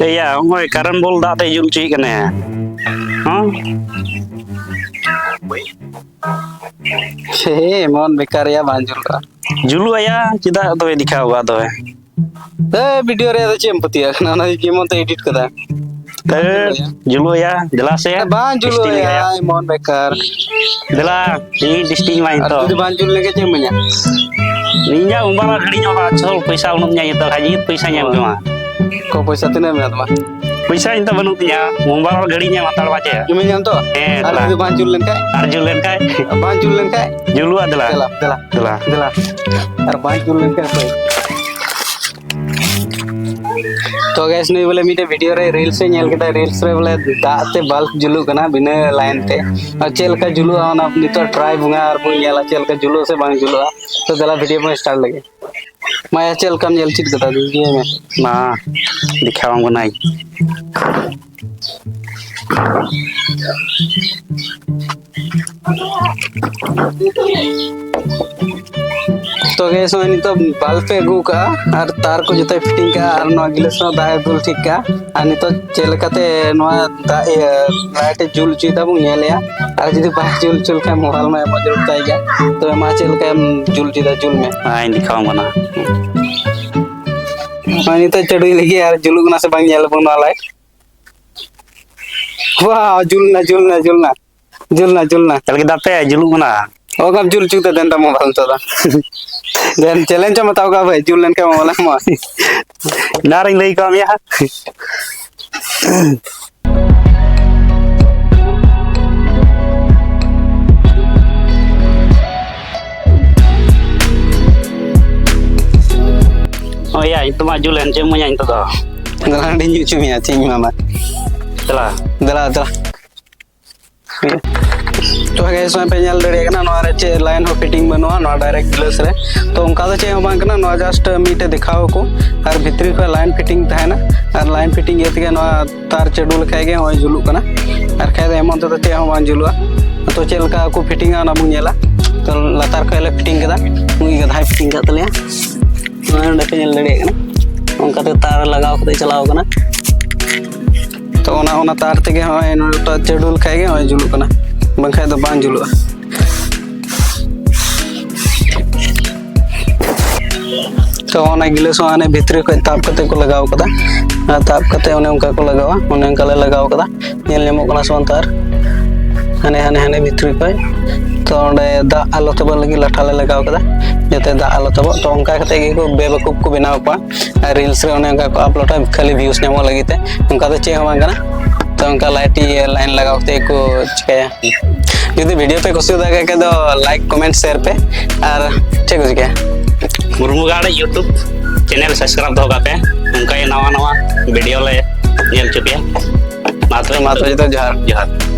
Iya, oi karena bol data jul cuy kan ya. Hah? He mon बेकार या Banjul का Julu ya, kita tuh di kau atau ya. Video रे तो चेम पतिया ना कि मन तो एडिट कदा Julu ya, jelas ya. Banjul Distinct या mon बेकार Jelas, ini distinct main और tuh. बांजुल लेके चेमnya Ninja umbara gadinya macul, पैसा unutnya itu haji पैसाnya cuma. को पैसा तने में आत्मा पैसा itu benutnya, umbara gadinya matal baca. ये में जान तो telah. और बांजुल लेके Arjulen kai, बांजुल लेके Julu adalah. दला दला Adalah. दला और बांजुल लेके तो गैस नहीं बोले मीटे वीडियो रे रील्स से नेल केटा रील्स रे बोले दाते बल्क जुलू कना बिना लाइन ते और चेल का जुलू आन अपनी तो ट्राई बुंगा और बु नेला चेल का जुलू से बांग जुलू तो दला वीडियो में स्टार्ट लगे मैं चेल कम नेल चिट कता दीजिए में Nah, dikawang gunai. तो गैस मैं तो बल्ब पे गु का और तार को जते फिटिंग का और नो गिलास नो दाय दुल ठीक का अनि तो चेल कते नो लाइट जुल चीता बु नेलया और जदी बा जुल चुल का मोबाइल में मजर जाएगा तो मा चेल का जुल चीता जुल में Nah, ini dikawang guna. अनि तो चढ़ी लगी यार जुलू गुना से बांग नेल बु ना लाइट वाह जुलना जुलना जुलना जुलना जुलना Kalau kita teh julu guna. ओ कब जुल चुता देंता मोबाइल तो देन चैलेंज बताओ का भाई जुलन का मोबाइल में Naring lagi kami ya. Oh ya, itu mah Julen semuanya itu tuh. दला डी न्यू चुमिया चिंग मामा Telah. दला दला तो गैस में पेनल दड़े कना नोआ रे चे लाइन हो फिटिंग बनवा नो डायरेक्ट ग्लास रे तो उनका तो चे बांग कना नो जस्ट मीटे दिखाओ को और भीतरी को लाइन फिटिंग थाना और लाइन फिटिंग ये के नो तार चेडुल खाए गए होय जुलु कना और खाए दे एमन तो चे हो बांग जुलुआ तो चेल का को फिटिंग ना बुन नेला तो लतार को ले फिटिंग कदा मुई गधा फिटिंग का तले नो पेनल दड़े कना उनका तो तार लगाओ के चलाओ कना तो ओना तार तेगे होय नो चेडुल खाए गए होय जुलु कना बंखाय तो बांग जुलुआ तो ओना गिलास आने भीतरी को ताप कते को लगाव कदा ताप कते ओने उनका को लगावा ओने उनका ले लगाव कदा नेल नेमो कना सोन तार हाने हाने हाने भीतरी को तो ओंडे दा आलो तब लगी लाठा ले लगाव कदा जते दा आलो तब तो उनका कते को बेवकूफ को बनाव पा रील्स रे ओने उनका को अपलोड खाली व्यूज नेमो लगीते उनका तो चे हम कना तो उनका लाइट लाइन लगाते को चिकाया यदि वीडियो पे खुशी होता है तो लाइक कमेंट शेयर पे और ठीक हो चिकाया Murmugada YouTube channel subscribe doh kape. Unkay nawa nawa video le nyel cup ya. मात्र तो जहर Jahat.